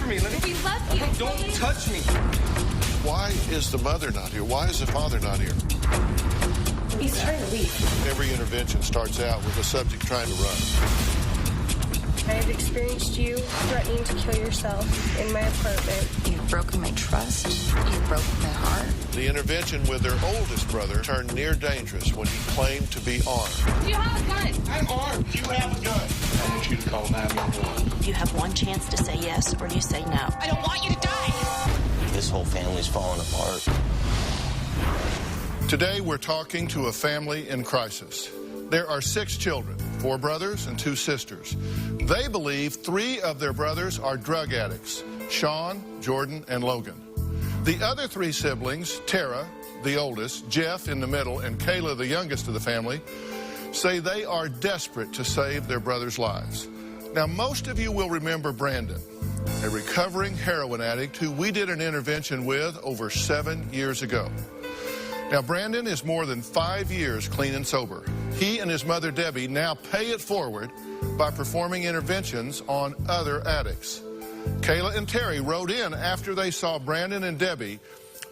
from me. We love you. Don't touch me. Why is the mother not here? Why is the father not here? He's trying to leave. Every intervention starts out with the subject trying to run. I have experienced you threatening to kill yourself in my apartment. You've broken my trust. You've broken my heart. The intervention with their oldest brother turned near dangerous when he claimed to be armed. Do you have a gun? I'm armed. You have a gun. I want you to call 911. You have one chance to say yes or you say no. I don't want you to die. This whole family's falling apart. Today, we're talking to a family in crisis. There are 6 children, 4 brothers and 2 sisters. They believe 3 of their brothers are drug addicts, Sean, Jordan, and Logan. The other 3 siblings, Tara, the oldest, Jeff in the middle, and Kayla, the youngest of the family, say they are desperate to save their brothers' lives. Now, most of you will remember Brandon, a recovering heroin addict who we did an intervention with over 7 years ago. Now, Brandon is more than 5 years clean and sober. He and his mother, Debbie, now pay it forward by performing interventions on other addicts. Kayla and Terry wrote in after they saw Brandon and Debbie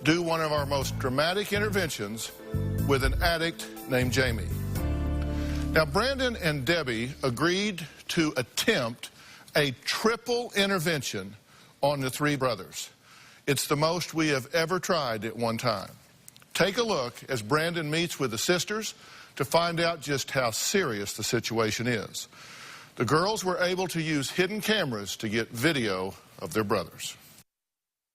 do one of our most dramatic interventions with an addict named Jamie. Now, Brandon and Debbie agreed to attempt a triple intervention on the 3 brothers. It's the most we have ever tried at one time. Take a look as Brandon meets with the sisters to find out just how serious the situation is. The girls were able to use hidden cameras to get video of their brothers.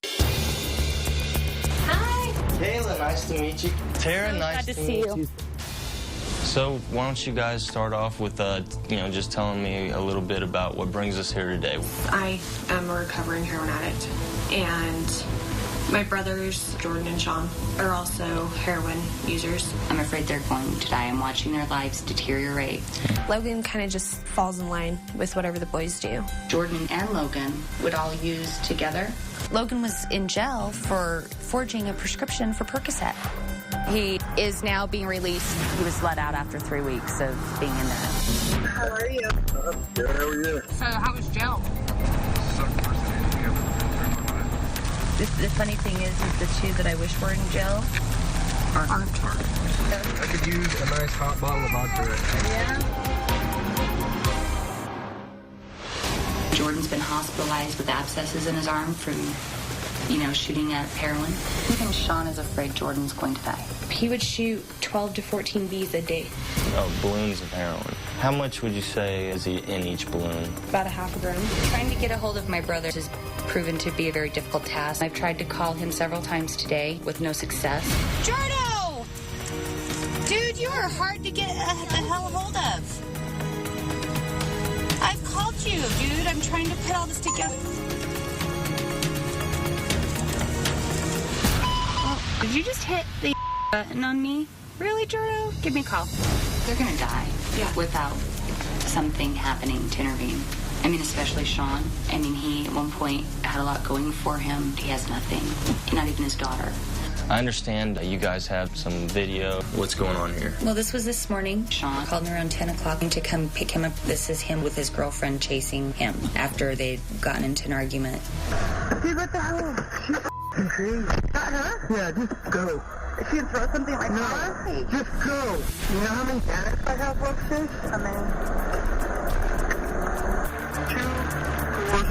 Hi. Kayla, nice to meet you. Tara, nice to meet you. So why don't you guys start off with, just telling me a little bit about what brings us here today. I am a recovering heroin addict, and my brothers, Jordan and Sean, are also heroin users. I'm afraid they're going to die. I'm watching their lives deteriorate. Logan kind of just falls in line with whatever the boys do. Jordan and Logan would all use together. Logan was in jail for forging a prescription for Percocet. He is now being released. He was let out after 3 weeks of being in there. How are you? Good, how are you? So how was jail? The funny thing is the 2 that I wish were in jail aren't. I could use a nice hot bottle of vodka right now. Jordan's been hospitalized with abscesses in his arm from, shooting at heroin. Even Sean is afraid Jordan's going to die. He would shoot 12 to 14 bees a day. Oh, balloons of heroin. How much would you say is in each balloon? About a half a gram. Trying to get a hold of my brother has proven to be a very difficult task. I've tried to call him several times today with no success. Jordo! Dude, you are hard to get the hell a hold of. I've called you, dude. I'm trying to put all this together. Did you just hit the button on me? Really, Jordo? Give me a call. They're gonna die without something happening to intervene. I mean, especially Sean. I mean, he at one point had a lot going for him. He has nothing, not even his daughter. I understand you guys have some video. What's going on here? Well, this was this morning. Sean called me around 10 o'clock to come pick him up. This is him with his girlfriend chasing him after they'd gotten into an argument. Dude, what the hell? She's crazy. Not her? Yeah, just go. If she'd throw something like that? Just go. You know how many addicts I have upstairs? How many? 2, 4, 6,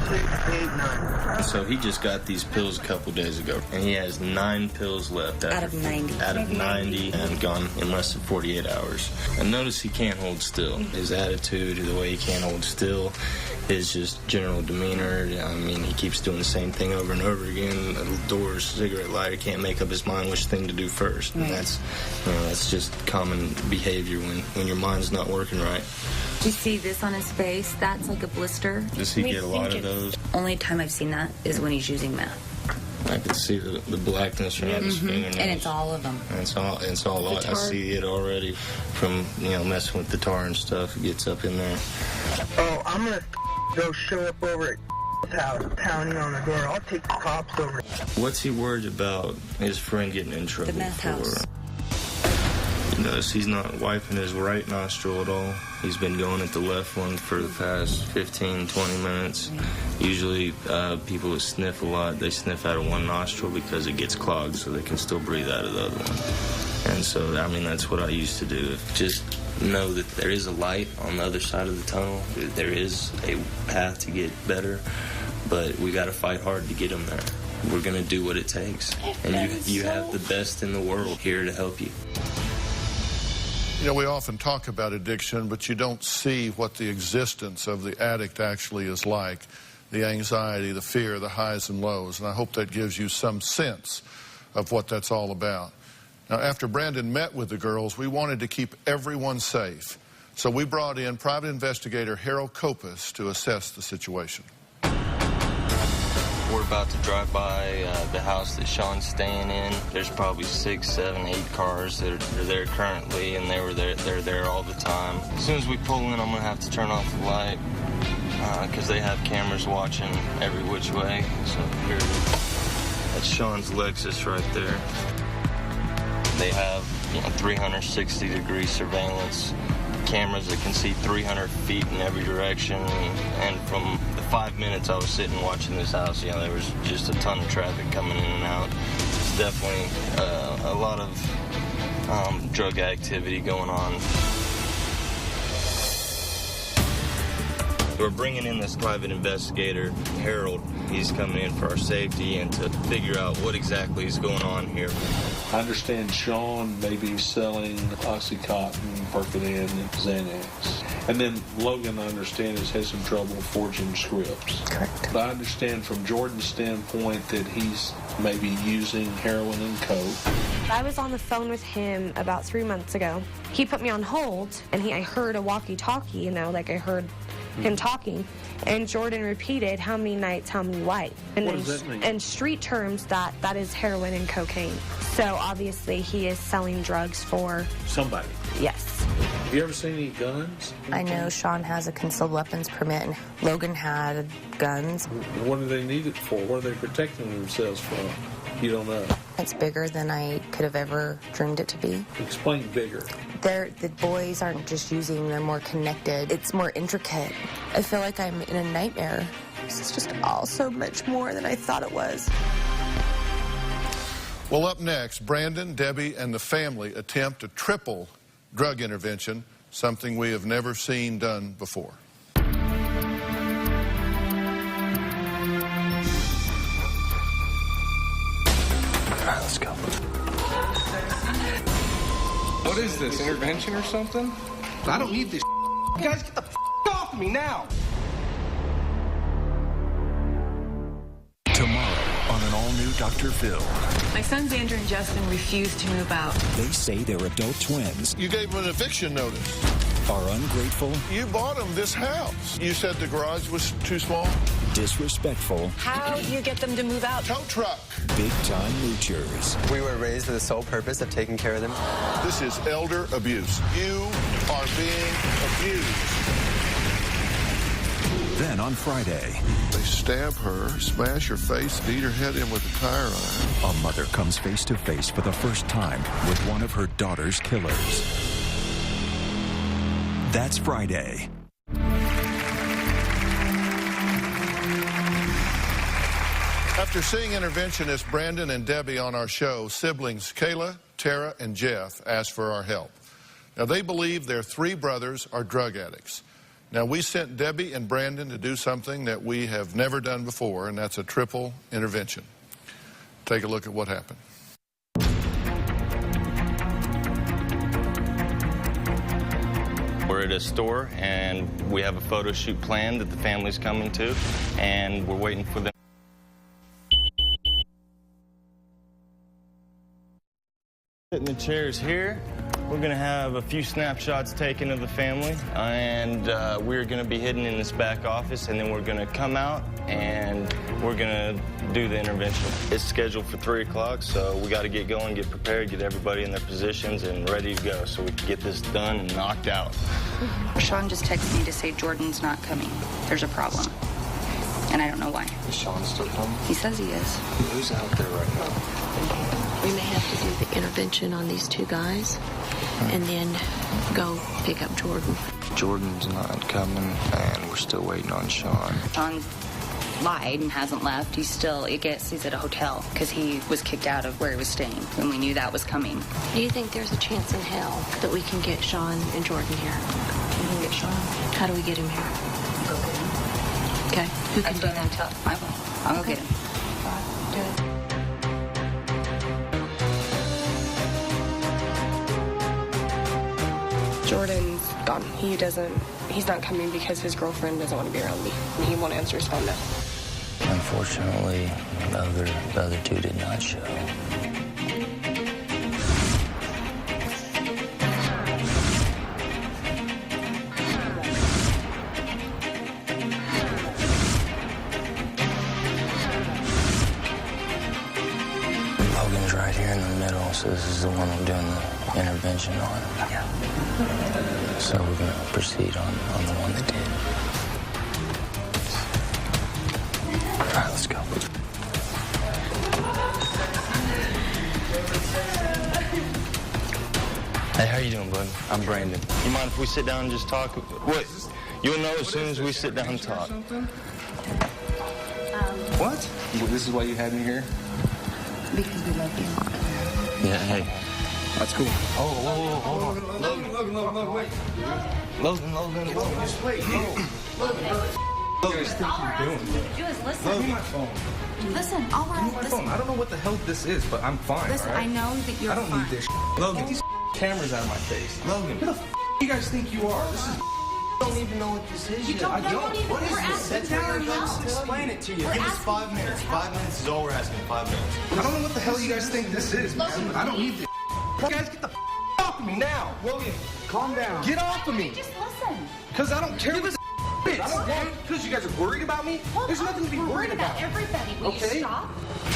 8, 9. So he just got these pills a couple days ago, and he has 9 pills left. Out of 90. Out of 90, and gone in less than 48 hours. And notice he can't hold still. His attitude, the way he can't hold still, his just general demeanor. I mean, he keeps doing the same thing over and over again. The doors, cigarette lighter, can't make up his mind which thing to do first. And that's just common behavior when your mind's not working right. You see this on his face? That's like a blister. Does he get a lot of those? Only time I've seen that is when he's using meth. I can see the blackness around his fingernails. And it's all of them. And it's all I see it already from, messing with the tar and stuff. It gets up in there. Oh, I'm gonna go show up over at house, pounding on the door. I'll take the cops over. What's he worried about his friend getting in trouble The meth for? house. Notice he's not wiping his right nostril at all. He's been going at the left one for the past 15, 20 minutes. Usually people that sniff a lot, they sniff out of one nostril because it gets clogged so they can still breathe out of the other one. And so, I mean, that's what I used to do. Just know that there is a light on the other side of the tunnel. There is a path to get better, but we got to fight hard to get them there. We're going to do what it takes. And you have the best in the world here to help you. You know, we often talk about addiction, but you don't see what the existence of the addict actually is like. The anxiety, the fear, the highs and lows. And I hope that gives you some sense of what that's all about. Now, after Brandon met with the girls, we wanted to keep everyone safe. So we brought in private investigator Harold Kopus to assess the situation. We're about to drive by the house that Sean's staying in. There's probably 6, 7, 8 cars that are there currently, and they're there all the time. As soon as we pull in, I'm gonna have to turn off the light because they have cameras watching every which way. So here, that's Sean's Lexus right there. They have 360-degree surveillance cameras that can see 300 feet in every direction. And from the 5 minutes I was sitting watching this house, there was just a ton of traffic coming in and out. It's definitely a lot of drug activity going on. We're bringing in this private investigator, Harold. He's coming in for our safety and to figure out what exactly is going on here. I understand Sean may be selling Oxycontin, Percodan, and Xanax. And then Logan, I understand, has had some trouble forging scripts. Correct. But I understand from Jordan's standpoint that he's maybe using heroin and coke. I was on the phone with him about 3 months ago. He put me on hold, and I heard a walkie-talkie, like I heard him talking, and Jordan repeated how many nights, how many white. And what does that mean? In street terms, that is heroin and cocaine. So obviously he is selling drugs for somebody. Yes. Have you ever seen any guns? I know Sean has a concealed weapons permit, and Logan had guns. What do they need it for? What are they protecting themselves from? You don't know. It's bigger than I could have ever dreamed it to be. Explain bigger. The boys aren't just using, they're more connected. It's more intricate. I feel like I'm in a nightmare. It's just all so much more than I thought it was. Well, up next, Brandon, Debbie, and the family attempt a triple drug intervention, something we have never seen done before. All right, let's go. What is this, intervention or something? I don't need this. You guys get the off me now. Tomorrow on an all-new Dr. Phil. My sons Andrew and Justin refuse to move out. They say they're adult twins. You gave them an eviction notice. Are ungrateful. You bought them this house. You said the garage was too small. Disrespectful. How do you get them to move out? Tow truck. Big-time moochers. We were raised for the sole purpose of taking care of them. This is elder abuse. You are being abused. Then on Friday, they stab her, smash her face, beat her head in with a tire iron. A mother comes face to face for the first time with one of her daughter's killers. That's Friday. After seeing interventionist Brandon and Debbie on our show, siblings Kayla, Tara, and Jeff asked for our help. Now, they believe their 3 brothers are drug addicts. Now, we sent Debbie and Brandon to do something that we have never done before, and that's a triple intervention. Take a look at what happened. We're at a store, and we have a photo shoot planned that the family's coming to, and we're waiting for them. Sitting in the chairs here, we're going to have a few snapshots taken of the family, and we're going to be hidden in this back office, and then we're going to come out and we're going to do the intervention. It's scheduled for 3 o'clock, so we got to get going, get prepared, get everybody in their positions and ready to go so we can get this done and knocked out. Sean just texted me to say Jordan's not coming. There's a problem. And I don't know why. Is Sean still coming? He says he is. Who's out there right now? We may have to do the intervention on these two guys and then go pick up Jordan. Jordan's not coming, and we're still waiting on Sean. Sean lied and hasn't left. He's still, I guess he's at a hotel because he was kicked out of where he was staying, and we knew that was coming. Do you think there's a chance in hell that we can get Sean and Jordan here? We can get Sean. How do we get him here? Go get him. Okay, who can do that? I will. I'll go get him. Do it. Jordan's gone. He's not coming because his girlfriend doesn't want to be around me. And he won't answer his phone now. Unfortunately, the other two did not show. Logan's right here in the middle, so this is the one I'm doing the intervention on. Yeah. So we're going to proceed on the one that did. All right, let's go. Hey, how you doing, bud? I'm Brandon. You mind if we sit down and just talk? What? You'll know as soon as we sit down and talk. What? This is why you had me here? Because we love you. Yeah, hey. That's cool. Oh, whoa, hold on. Logan, wait. Logan, Just wait. Logan. What do you guys think you're doing? Do is listen. Give me my phone. Listen, all right. Give me my phone. I don't know what the hell this is, but I'm fine, Listen, all right? I know that you're I don't fine. need this. Logan, get these cameras out of my face. Logan, who the you guys think you are? This is I don't even know what this is You yet. don't I know don't. anything. What is We're this? asking That's for why your I'm help. explain it to you. We're Give us asking 5 for minutes. your 5 minutes is all we're asking. 5 minutes. I don't know what the hell you guys think this is, man. I don't need this. You guys get the off of me now. Logan, calm down. Get off of me. Just listen. Because I don't care what this is. I don't want because you guys are worried about me. Well, There's nothing to be we're worried about. everybody. Will Okay? you stop?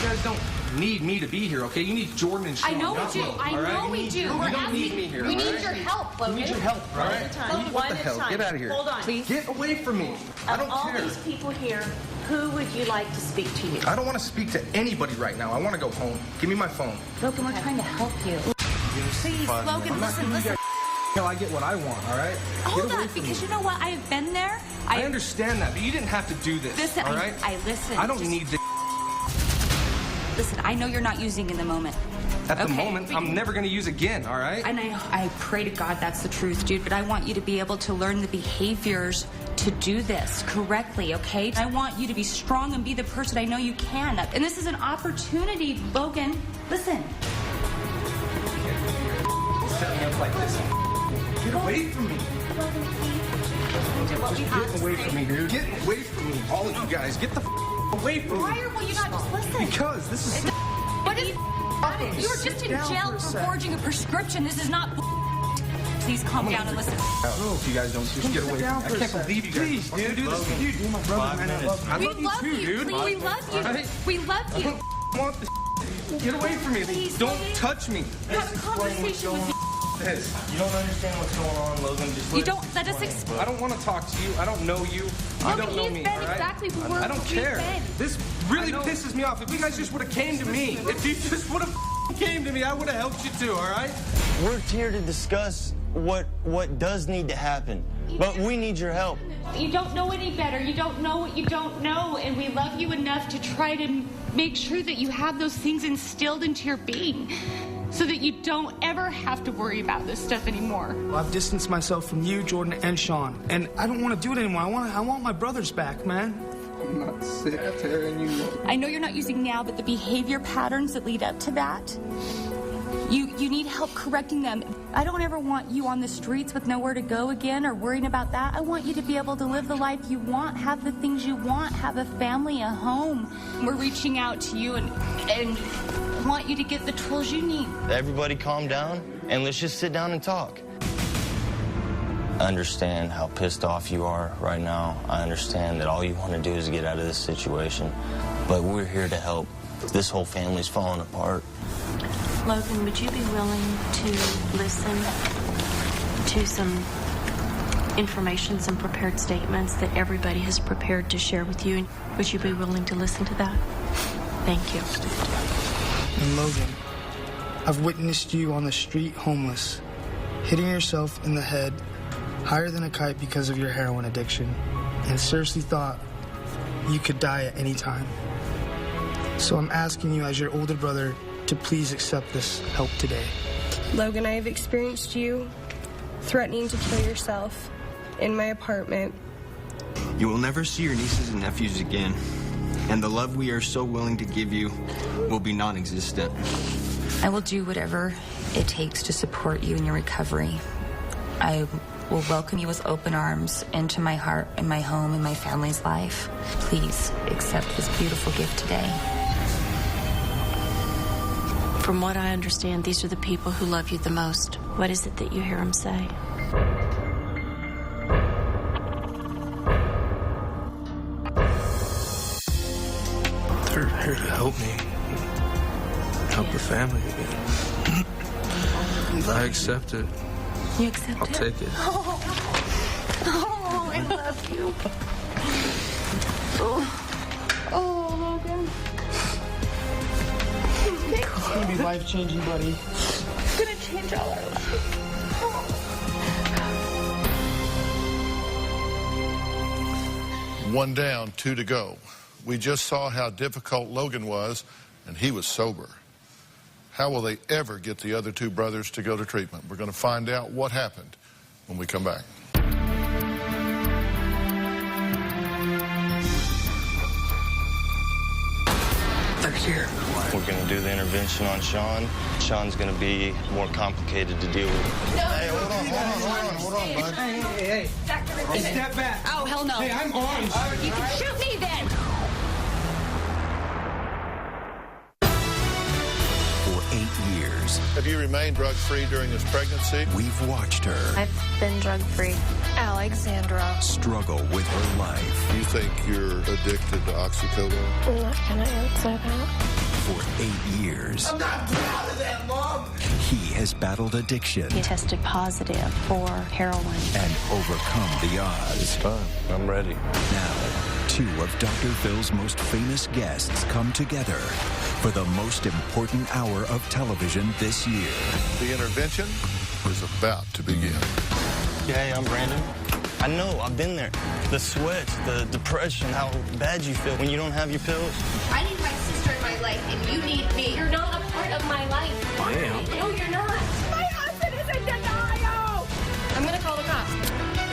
You guys don't need me to be here, okay? You need Jordan and Sean. I know we not do. me, I all right? know we do. You We're don't need asking- me here. We all need right? your help, Logan. We need your help, all right? What the hell? Get out of here. Hold on. Please. Get away from me. I don't all care. these people here, who would you like to speak to you? I don't want to speak to anybody right now. I want to go home. Give me my phone. Logan, we're trying to help you. Please, Logan, listen. Till I get what I want, all right? Hold Get away on, from because me. you know what? I have been there. I understand that, but you didn't have to do this, Listen, all right? I listen. I don't Just- need this. Listen, I know you're not using in the moment. At the Okay, moment, we I'm can- never going to use again, all right? And I pray to God that's the truth, dude, but I want you to be able to learn the behaviors to do this correctly, okay? I want you to be strong and be the person I know you can. And this is an opportunity, Logan. Listen. Set me up like this. Get away from me. What we have Get to away say. from me, dude. Get away from me. All of you guys, get the away from Why me. will you not just listen? Because this is... What is you were just in jail for forging a prescription. This is not. Please calm down and listen. I don't know if you guys don't just get away from me. I can't believe you guys. Please, dude, do this. Dude, you're my brother, man. I love you. I We love you love too, you. dude. Please, we love you. All right? We love I you. don't want this. Get away from me. Please, Don't Logan. touch me. Have a conversation with me. This. You don't understand what's going on, Logan. Just You don't let us explain. I don't want to talk to you. I don't know you. You Logan, don't know he's me. been all right? exactly where I don't we've care. been. This really pisses me off. If you guys just would have came to me, if you just would have came to me, I would have helped you too. All right? We're here to discuss what does need to happen, but we need your help. You don't know any better. You don't know what you don't know. And we love you enough to try to make sure that you have those things instilled into your being so that you don't ever have to worry about this stuff anymore. Well, I've distanced myself from you, Jordan, and Sean, and I don't want to do it anymore. I want my brothers back, man. I'm not sick of tearing you up. I know you're not using now, but the behavior patterns that lead up to that, you need help correcting them. I don't ever want you on the streets with nowhere to go again or worrying about that. I want you to be able to live the life you want, have the things you want, have a family, a home. We're reaching out to you and want you to get the tools you need. Everybody calm down and let's just sit down and talk. I understand how pissed off you are right now. I understand that all you want to do is get out of this situation. But we're here to help. This whole family's falling apart. Logan, would you be willing to listen to some information, some prepared statements that everybody has prepared to share with you. Would you be willing to listen to that? Thank you. And Logan, I've witnessed you on the street homeless, hitting yourself in the head higher than a kite because of your heroin addiction, and seriously thought you could die at any time. So I'm asking you as your older brother to please accept this help today. Logan, I have experienced you threatening to kill yourself in my apartment. You will never see your nieces and nephews again, and the love we are so willing to give you will be non-existent. I will do whatever it takes to support you in your recovery. I will welcome you with open arms into my heart and my home and my family's life. Please accept this beautiful gift today. From what I understand, these are the people who love you the most. What is it that you hear them say? They're here to help me. Help the family again. I accept it. You accept I'll it? take it. Oh, I love you. Oh, Logan. It's gonna be life-changing, buddy. It's gonna change all our lives. One down, 2 to go. We just saw how difficult Logan was, and he was sober. How will they ever get the other 2 brothers to go to treatment? We're going to find out what happened when we come back. They're here. We're going to do the intervention on Sean. Sean's going to be more complicated to deal with. Hey, hold on, bud. Hey. Hey, step back. Oh, hell no. Hey, I'm armed. You can shoot me then. For 8 years, Have you remained drug-free during this pregnancy? we've watched her I've been drug-free. Alexandra. struggle with her life. You think you're addicted to oxycodone? I'm not gonna answer that. For 8 years, I'm not proud of that, Mom. he has battled addiction He tested positive for heroin. and overcome the odds. Fine. I'm ready. Now, 2 of Dr. Phil's most famous guests come together for the most important hour of television this year. The intervention is about to begin. Hey, I'm Brandon. I know, I've been there. The sweats, the depression, how bad you feel when you don't have your pills. I need my sister in my life, and you need me. You're not a part of my life. I am. No, you're not. My husband is in denial. I'm gonna call the cops.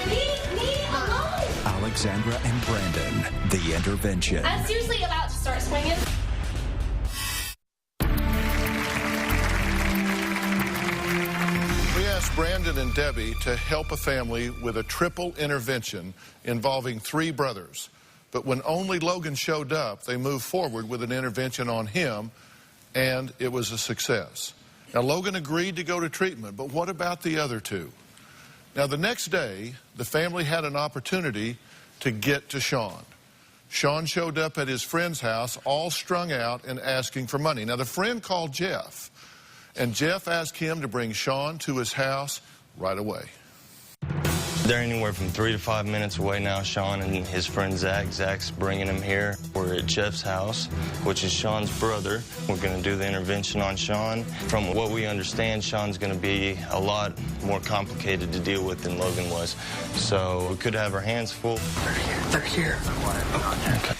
Leave me alone. Alexandra and Brandon, The Intervention. I'm seriously about to start swinging. We asked Brandon and Debbie to help a family with a triple intervention involving 3 brothers. But when only Logan showed up, they moved forward with an intervention on him, and it was a success. Now, Logan agreed to go to treatment, but what about the other 2? Now, the next day, the family had an opportunity to get to Sean. Sean showed up at his friend's house, all strung out and asking for money. Now, the friend called Jeff, and Jeff asked him to bring Sean to his house right away. They're anywhere from 3 to 5 minutes away now, Sean and his friend Zach. Zach's bringing him here. We're at Jeff's house, which is Sean's brother. We're going to do the intervention on Sean. From what we understand, Sean's going to be a lot more complicated to deal with than Logan was. So we could have our hands full. They're here. Okay.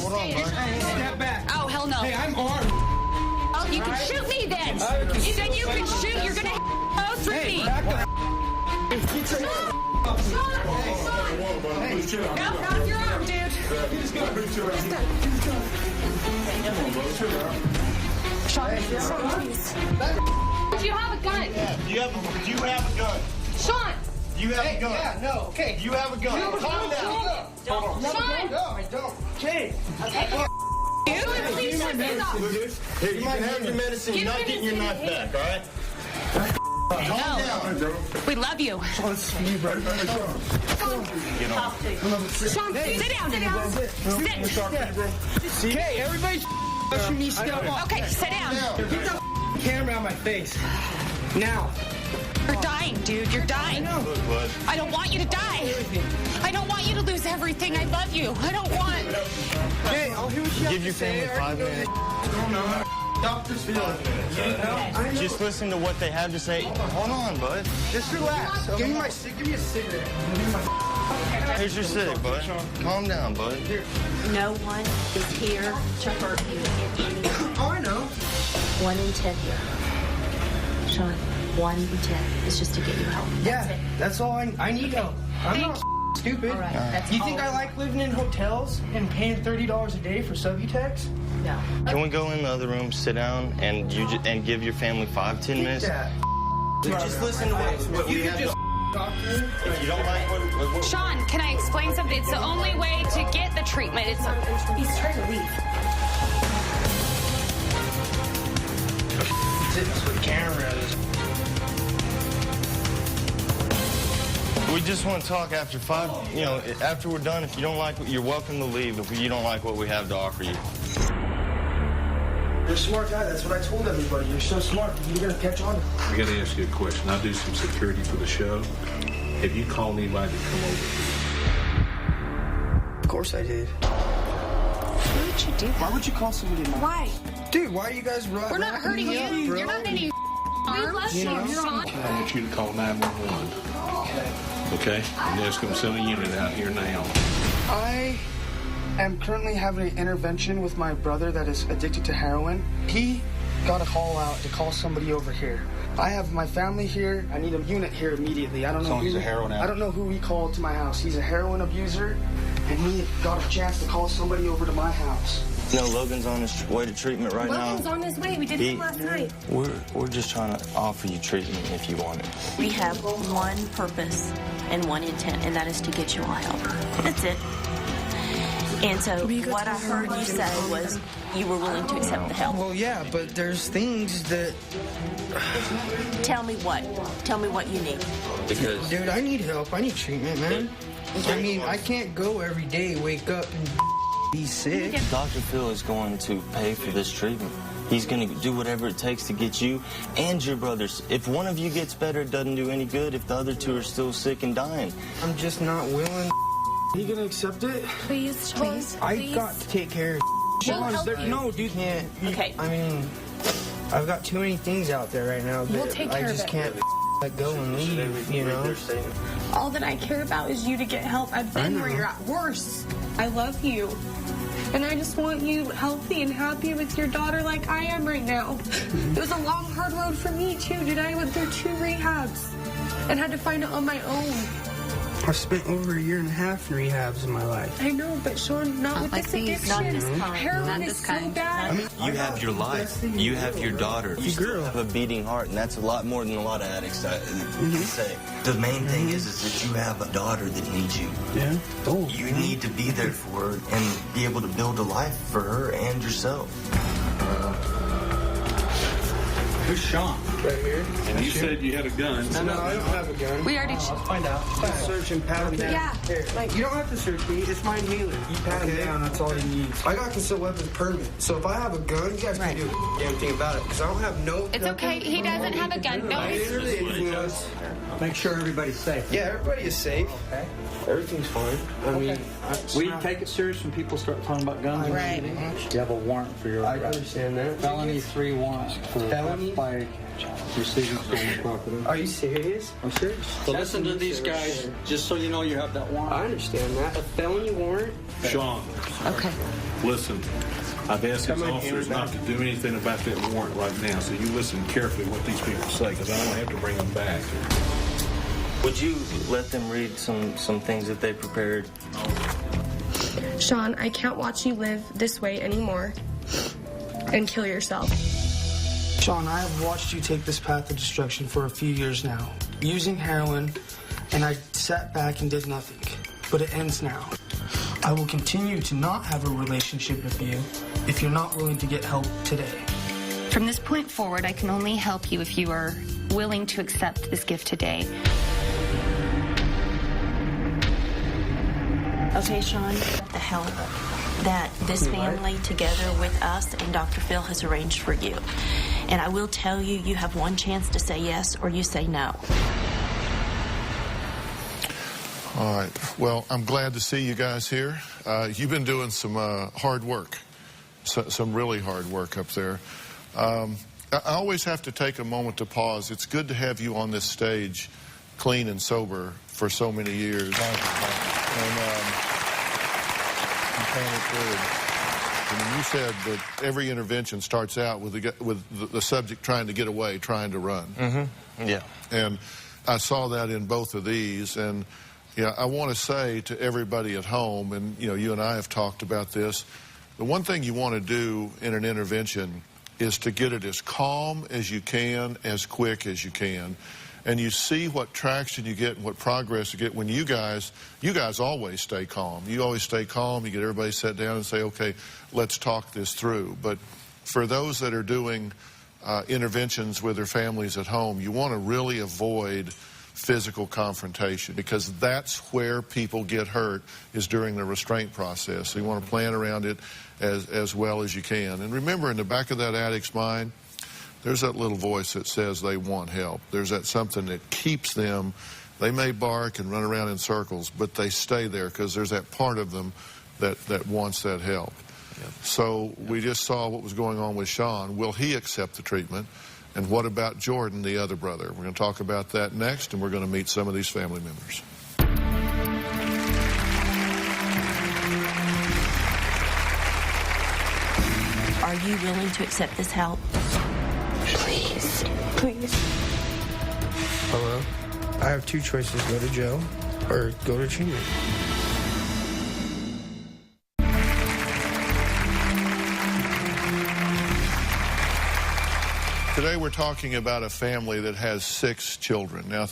Hold on, bud. Step back. Oh, hell no. Hey, I'm armed. Oh, you can shoot me then. You then you can shoot. You're gonna go through me. Back the No, not your arm, dude. Sean, please. Do you have a gun? Do you have a gun? Sean! You have a gun. Yeah, no, okay. You have a gun. Calm down. Sean! No, I don't. Okay. You please shut this off. Hey, you might have your medicine. You're not getting your knife back, all right? No. We love you. Sean, sit down. Sit. Okay, everybody watching me step. Okay, sit down. Get the camera on my face. Now. You're dying, dude. You're dying. I don't want you to die. I don't want you to lose everything. I love you. I don't want. Hey, I'll hear what you Give your family 5 minutes. Doctor's feeling. Just listen to what they have to say. Hold on, bud. Just relax. Give me a cigarette. Here's your cig, bud. Calm down, bud. No one is here to hurt you in any way. Oh, I know. 1 in 10 here. Sean, 1 in 10 is just to get you help. Yeah, that's all I need help. I'm not stupid. All right, that's you all. think I like living in hotels and paying $30 a day for Subutex? No. Can we go in the other room, sit down, and give your family 5-10 minutes? Just listen to what you could just If you don't like what Sean, can I explain something? It's the only way to get the treatment. He's trying to leave. with cameras. We just want to talk after 5, after we're done. If you don't like you're welcome to leave if you don't like what we have to offer you. You're a smart guy. That's what I told everybody. You're so smart. You're going to catch on. I got to ask you a question. I do some security for the show. Have you called anybody to come over? Of course I did. Why would you do that? Why would you call somebody? Why? Dude, why are you guys running? We're not hurting you. You're not in any harm. Sean. I want you to call 911. Okay? And ask them to send a unit out here now. I am currently having an intervention with my brother that is addicted to heroin. He got a call out to call somebody over here. I have my family here. I need a unit here immediately. I don't know. He's a heroin addict. I don't know who he called to my house. He's a heroin abuser, and he got a chance to call somebody over to my house. Logan's on his way to treatment right now. Logan's on his way. We did it last night. We're just trying to offer you treatment if you want it. We have one purpose and one intent, and that is to get you all help. That's it. And so what I heard you say was you were willing to accept the help. Well, yeah, but there's things that... Tell me what. Tell me what you need. Because... Dude, I need help. I need treatment, man. I mean, I can't go every day, wake up, and be sick. Dr. Phil is going to pay for this treatment. He's going to do whatever it takes to get you and your brothers. If one of you gets better, it doesn't do any good if the other two are still sick and dying. I'm just not willing. Are you going to accept it? Please, please. I got to take care of No, dude, can't. Okay. I mean, I've got too many things out there right now We'll that take I care of just it. can't let go and leave, you know? All that I care about is you to get help. I've been where you're at. Worse. I love you. And I just want you healthy and happy with your daughter like I am right now. It was a long, hard road for me, too, dude. I went through 2 rehabs and had to find it on my own. I've spent over 1.5 years in rehabs in my life. I know, but Sean, not with like this these. addiction. Not this kind. Heroin Not is this so kind. bad. You have your life. You have your daughter. You still have a beating heart, and that's a lot more than a lot of addicts can say. The main thing is that you have a daughter that needs you. Yeah? Oh. You need to be there for her and be able to build a life for her and yourself. Who's Sean? Right here. And you said you had a gun. No, I don't have a gun. We already... I'll find out. Search and pat him down. Yeah. Here. You don't have to search me. It's my inhaler. You pat him down. That's all he needs. I got concealed weapons permit. So if I have a gun, you guys can do a damn thing about it. Because I don't have no... It's okay. He doesn't have a gun. No, he's... Make sure everybody's safe. Yeah, everybody is safe. Okay. Everything's fine. I mean... We take it serious when people start talking about guns. Right. You have a warrant for your I arrest. understand that. Felony 3 warrants for Felony? by receiving stolen property. Are you serious? I'm serious. So listen to these guys, just so you know you have that warrant. I understand that. A felony warrant? Sean, Okay. listen. I've asked these officers not to do anything about that warrant right now, so you listen carefully what these people say, because I don't have to bring them back. Would you let them read some things that they prepared? Sean, I can't watch you live this way anymore and kill yourself. Sean, I have watched you take this path of destruction for a few years now, using heroin, and I sat back and did nothing. But it ends now. I will continue to not have a relationship with you if you're not willing to get help today. From this point forward, I can only help you if you are willing to accept this gift today. Okay, Sean, the help that this family, together with us and Dr. Phil, has arranged for you. And I will tell you, you have one chance to say yes or you say no. All right. Well, I'm glad to see you guys here. You've been doing some hard work, some really hard work up there. I always have to take a moment to pause. It's good to have you on this stage, clean and sober, for so many years. And you said that every intervention starts out with the subject trying to get away, trying to run. Mm-hmm. Yeah. And I saw that in both of these. And yeah, I want to say to everybody at home, and you and I have talked about this, the one thing you want to do in an intervention is to get it as calm as you can, as quick as you can. And you see what traction you get and what progress you get when you guys always stay calm. You always stay calm. You get everybody set down and say, okay, let's talk this through. But for those that are doing interventions with their families at home, you want to really avoid physical confrontation, because that's where people get hurt, is during the restraint process. So you want to plan around it as well as you can. And remember, in the back of that addict's mind, there's that little voice that says they want help. There's that something that keeps them. They may bark and run around in circles, but they stay there because there's that part of them that wants that help. Yep. So we just saw what was going on with Sean. Will he accept the treatment? And what about Jordan, the other brother? We're going to talk about that next, and we're going to meet some of these family members. Are you willing to accept this help? Please. Please. Hello? I have two choices: go to jail or go to treatment. Today we're talking about a family that has 6 children. Now,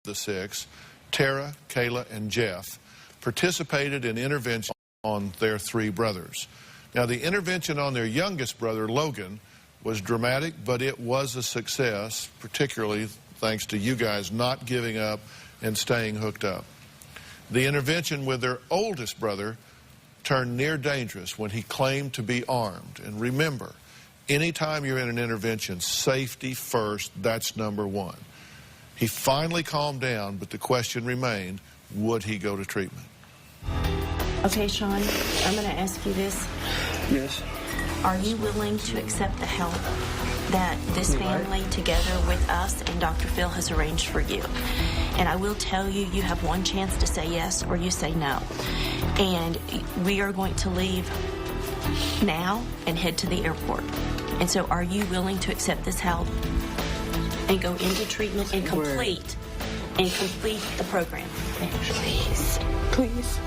the 6, Tara, Kayla, and Jeff, participated in intervention on their 3 brothers. Now, the intervention on their youngest brother, Logan, was dramatic, but it was a success, particularly thanks to you guys not giving up and staying hooked up. The intervention with their oldest brother turned near dangerous when he claimed to be armed. And remember, anytime you're in an intervention, safety first, that's number one. He finally calmed down, but the question remained, would he go to treatment? Okay, Sean, I'm going to ask you this. Yes. Are you willing to accept the help that this family, together with us and Dr. Phil, has arranged for you? And I will tell you, you have one chance to say yes or you say no. And we are going to leave now and head to the airport. And so are you willing to accept this help and go into treatment and complete the program? Please. Please.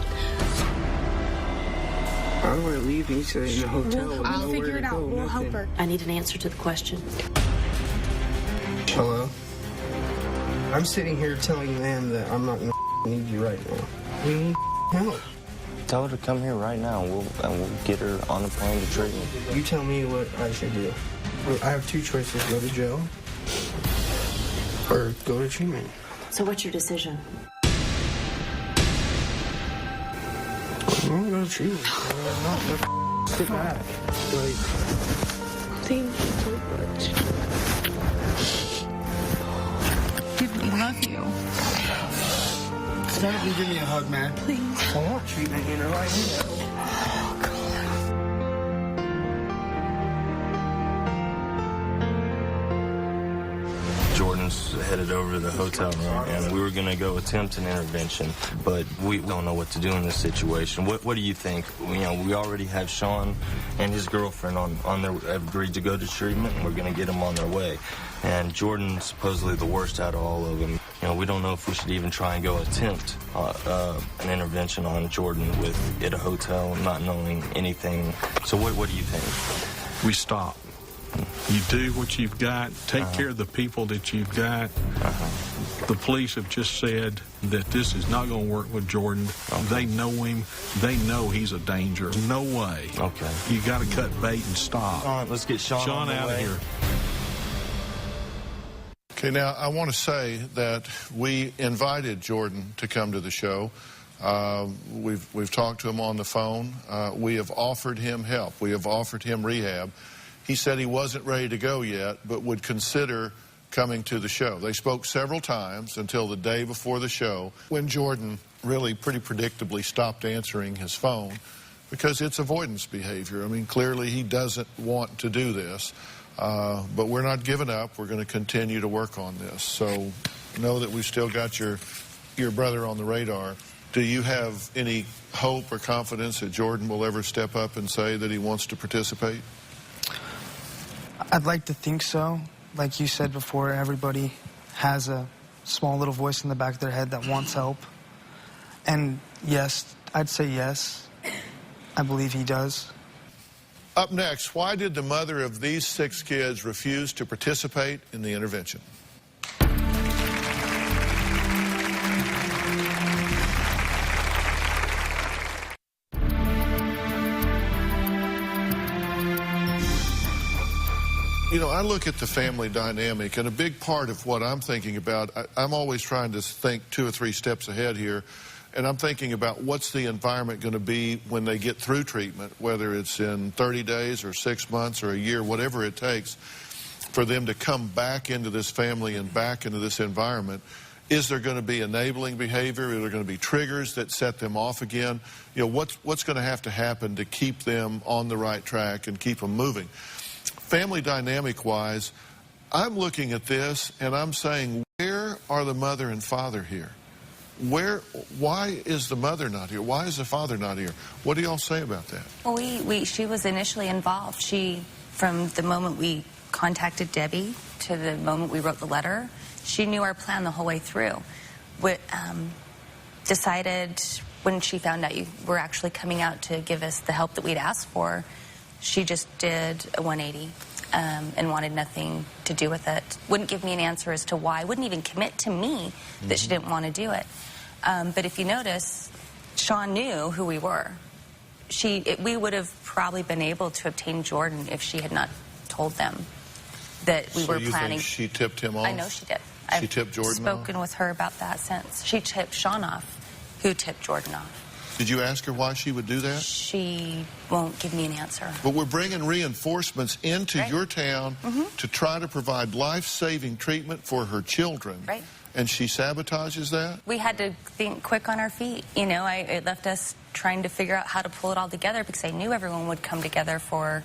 I don't want to leave. He's in the hotel. I'll figure it out. We'll help her. I need an answer to the question. Hello? I'm sitting here telling them that I'm not going to need you right now. We need help. Tell her to come here right now, and we'll get her on the plane to treatment. You tell me what I should do. I have two choices: go to jail or go to treatment. So what's your decision? I'm gonna go to treatment. I'm not gonna sit back. Thank you so much. We love you. Stand up and give me a hug, man. Please. I want treatment, you know. I need help. Jordan's headed over to the hotel room, and we were going to go attempt an intervention, but we don't know what to do in this situation. What do you think? We already have Sean and his girlfriend on their agreed to go to treatment, and we're going to get them on their way. And Jordan's supposedly the worst out of all of them. We don't know if we should even try and go attempt an intervention on Jordan at a hotel, not knowing anything. So what do you think? We stop. You do what you've got. Take care of the people that you've got. The police have just said that this is not going to work with Jordan. They know him. They know he's a danger. No way. Okay. You got to cut bait and stop. All right, let's get Sean out of here. Okay, now I want to say that we invited Jordan to come to the show. We've talked to him on the phone. We have offered him help. We have offered him rehab. He said he wasn't ready to go yet, but would consider coming to the show. They spoke several times until the day before the show, when Jordan really pretty predictably stopped answering his phone because it's avoidance behavior. I mean, clearly he doesn't want to do this, but we're not giving up. We're going to continue to work on this. So know that we've still got your brother on the radar. Do you have any hope or confidence that Jordan will ever step up and say that he wants to participate? I'd like to think so. Like you said before, everybody has a small little voice in the back of their head that wants help. And yes, I'd say yes. I believe he does. Up next, why did the mother of these 6 kids refuse to participate in the intervention? You know, I look at the family dynamic, and a big part of what I'm thinking about, I'm always trying to think 2 or 3 steps ahead here, and I'm thinking about what's the environment going to be when they get through treatment, whether it's in 30 days or 6 months or a year, whatever it takes for them to come back into this family and back into this environment. Is there going to be enabling behavior? Are there going to be triggers that set them off again? You know, what's going to have to happen to keep them on the right track and keep them moving? Family dynamic-wise, I'm looking at this and I'm saying, where are the mother and father here? Why is the mother not here? Why is the father not here? What do y'all say about that? Well, she was initially involved. From the moment we contacted Debbie to the moment we wrote the letter, she knew our plan the whole way through. We decided when she found out you were actually coming out to give us the help that we'd asked for, she just did a 180 and wanted nothing to do with it. Wouldn't give me an answer as to why. Wouldn't even commit to me that she didn't want to do it. But if you notice, Sean knew who we were. We would have probably been able to obtain Jordan if she had not told them that we were planning. So you think she tipped him off? I know she did. She tipped Jordan off? I've spoken with her about that since. She tipped Sean off, who tipped Jordan off. Did you ask her why she would do that? She won't give me an answer. But we're bringing reinforcements into your town to try to provide life-saving treatment for her children. Right. And she sabotages that? We had to think quick on our feet. You know, it left us trying to figure out how to pull it all together because I knew everyone would come together for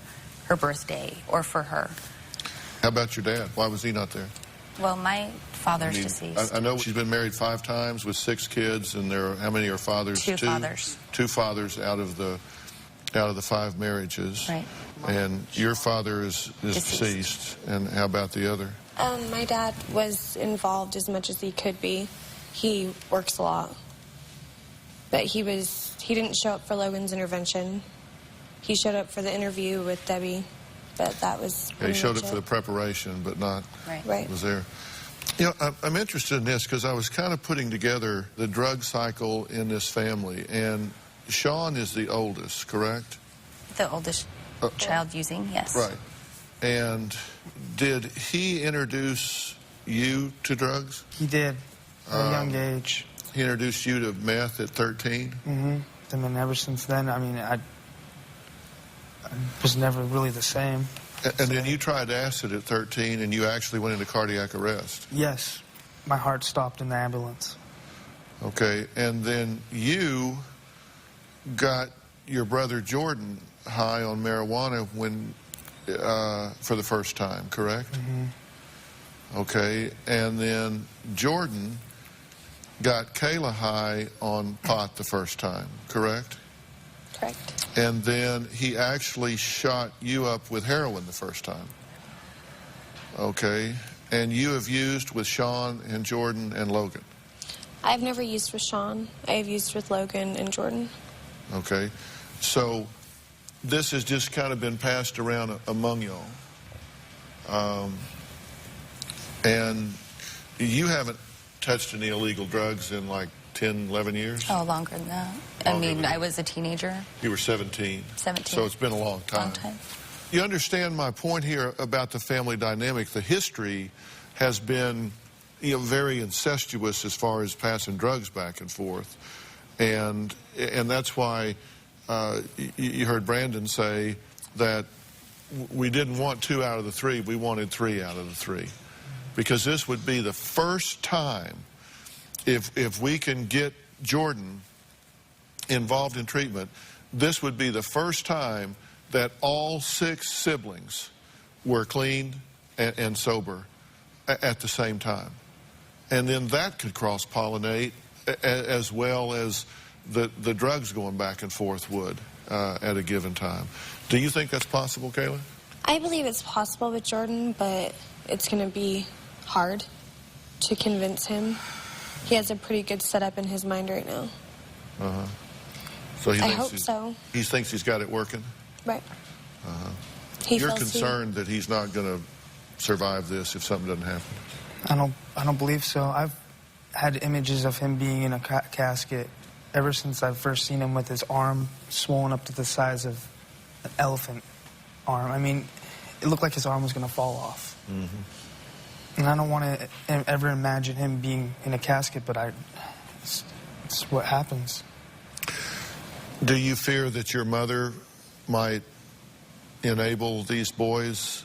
her birthday or for her. How about your dad? Why was he not there? Well, my father's deceased. I know she's been married 5 times with 6 kids, and there are, how many are fathers? 2 fathers. 2 fathers out of the 5 marriages. Right. And your father is deceased. And how about the other? My dad was involved as much as he could be. He works a lot. But he didn't show up for Logan's intervention. He showed up for the interview with Debbie, but that was he showed up for the preparation, but not was there. You know, I'm interested in this because I was kind of putting together the drug cycle in this family, and Sean is the oldest, correct? The oldest child using, yes. Right. And did he introduce you to drugs? He did, at a young age. He introduced you to meth at 13? Mm-hmm. And then ever since then, I mean, I was never really the same. And then you tried acid at 13, and you actually went into cardiac arrest. Yes. My heart stopped in the ambulance. Okay. And then you got your brother Jordan high on marijuana when for the first time, correct? Mm-hmm. Okay. And then Jordan got Kayla high on pot the first time, correct? Correct. And then he actually shot you up with heroin the first time. Okay. And you have used with Sean and Jordan and Logan. I've never used with Sean. I have used with Logan and Jordan. Okay. So this has just kind of been passed around among y'all. And you haven't touched any illegal drugs in like 10, 11 years? Oh, longer than that. I mean, I was a teenager. You were 17. 17. So it's been a long time. Long time. You understand my point here about the family dynamic. The history has been, very incestuous as far as passing drugs back and forth. And that's why you heard Brandon say that we didn't want 2 out of the 3, we wanted 3 out of the 3. Because this would be the first time, if we can get Jordan involved in treatment, this would be the first time that all 6 siblings were clean and sober at the same time. And then that could cross-pollinate as well as the drugs going back and forth would at a given time. Do you think that's possible, Kayla? I believe it's possible with Jordan, but it's going to be hard to convince him. He has a pretty good setup in his mind right now. Uh-huh. So I hope so. He thinks he's got it working? Right. Uh-huh. You're concerned that he's not going to survive this if something doesn't happen? I don't believe so. I've had images of him being in a casket ever since I've first seen him with his arm swollen up to the size of an elephant arm. I mean, it looked like his arm was going to fall off. Mm-hmm. And I don't want to ever imagine him being in a casket, but it's what happens. Do you fear that your mother might enable these boys,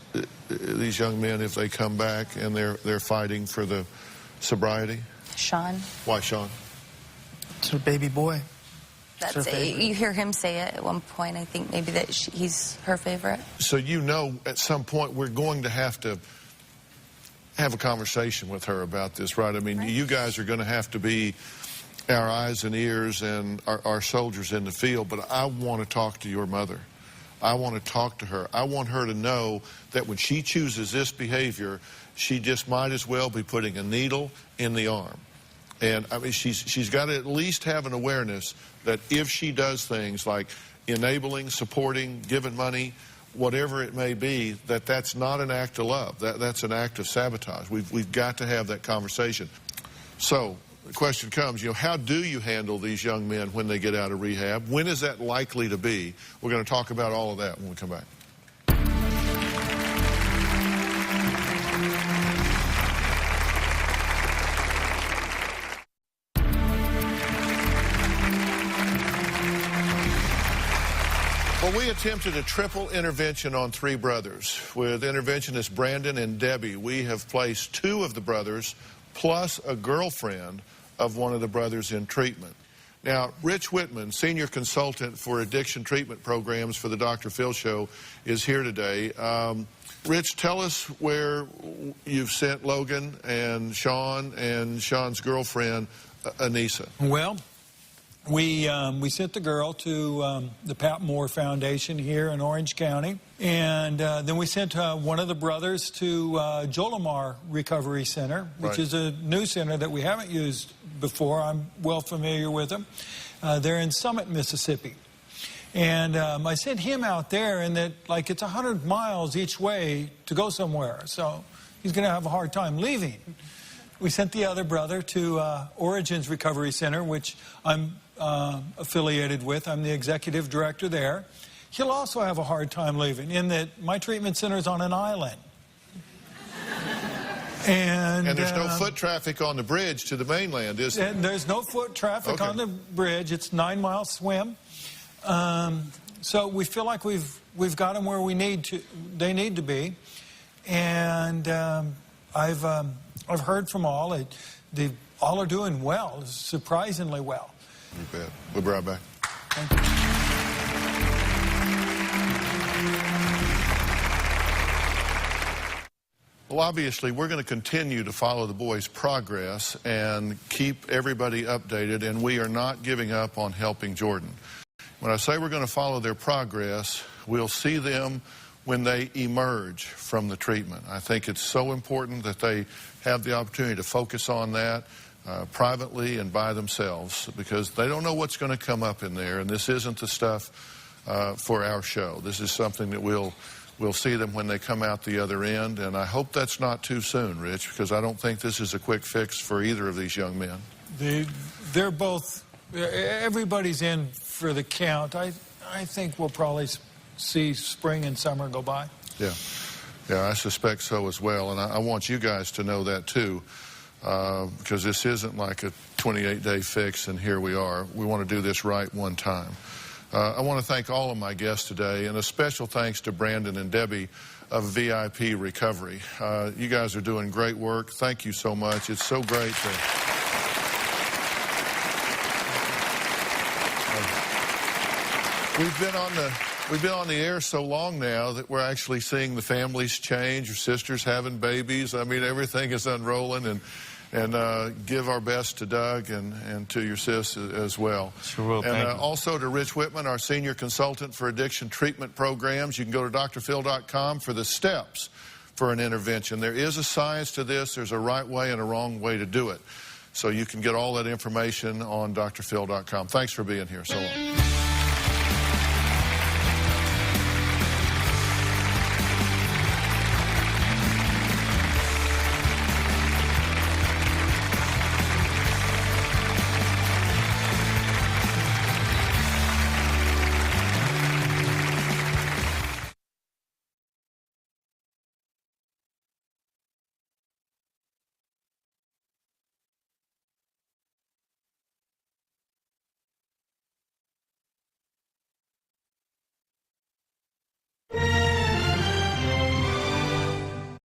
these young men, if they come back and they're fighting for the sobriety? Sean. Why Sean? It's her baby boy. That's it. You hear him say it at one point, I think, maybe that he's her favorite. So at some point we're going to have a conversation with her about this, right? I mean, you guys are going to have to be our eyes and ears and our soldiers in the field, but I want to talk to your mother. I want to talk to her. I want her to know that when she chooses this behavior, she just might as well be putting a needle in the arm. And I mean, she's got to at least have an awareness that if she does things like enabling, supporting, giving money, whatever it may be, that's not an act of love. That's an act of sabotage. We've got to have that conversation. So the question comes, how do you handle these young men when they get out of rehab? When is that likely to be? We're going to talk about all of that when we come back. Well, we attempted a triple intervention on 3 brothers. With interventionists Brandon and Debbie, we have placed 2 of the brothers plus a girlfriend of one of the brothers in treatment. Now, Rich Whitman, senior consultant for addiction treatment programs for the Dr. Phil Show, is here today. Rich, tell us where you've sent Logan and Sean's girlfriend, Anissa. Well, we sent the girl to the Pat Moore Foundation here in Orange County, and then we sent one of the brothers to Jolimar Recovery Center, which is a new center that we haven't used before. I'm well familiar with them. They're in Summit, Mississippi. And I sent him out there, and it's 100 miles each way to go somewhere, so he's going to have a hard time leaving. We sent the other brother to Origins Recovery Center, which I'm affiliated with. I'm the executive director there. He'll also have a hard time leaving, in that my treatment center is on an island. And there's no foot traffic on the bridge to the mainland, is there? There's no foot traffic on the bridge. It's 9-mile swim. So we feel like we've got them where they need to be. And I've heard from all. They all are doing well, surprisingly well. You bet. We'll be right back. Thank you. Well, obviously, we're going to continue to follow the boys' progress and keep everybody updated, and we are not giving up on helping Jordan. When I say we're going to follow their progress, we'll see them when they emerge from the treatment. I think it's so important that they have the opportunity to focus on that privately and by themselves, because they don't know what's going to come up in there, and this isn't the stuff for our show. This is something that we'll see them when they come out the other end, and I hope that's not too soon, Rich, because I don't think this is a quick fix for either of these young men. They're both, everybody's in for the count. I think we'll probably see spring and summer go by. Yeah. Yeah, I suspect so as well, and I want you guys to know that too, because this isn't like a 28-day fix and here we are. We want to do this right one time. I want to thank all of my guests today, and a special thanks to Brandon and Debbie of VIP Recovery. You guys are doing great work. Thank you so much. It's so great to... We've been on the air so long now that we're actually seeing the families change. Your sister's having babies. I mean, everything is unrolling, and give our best to Doug and to your sis as well. Sure will. And also to Rich Whitman, our senior consultant for addiction treatment programs. You can go to drphil.com for the steps for an intervention. There is a science to this. There's a right way and a wrong way to do it. So you can get all that information on drphil.com. Thanks for being here so long.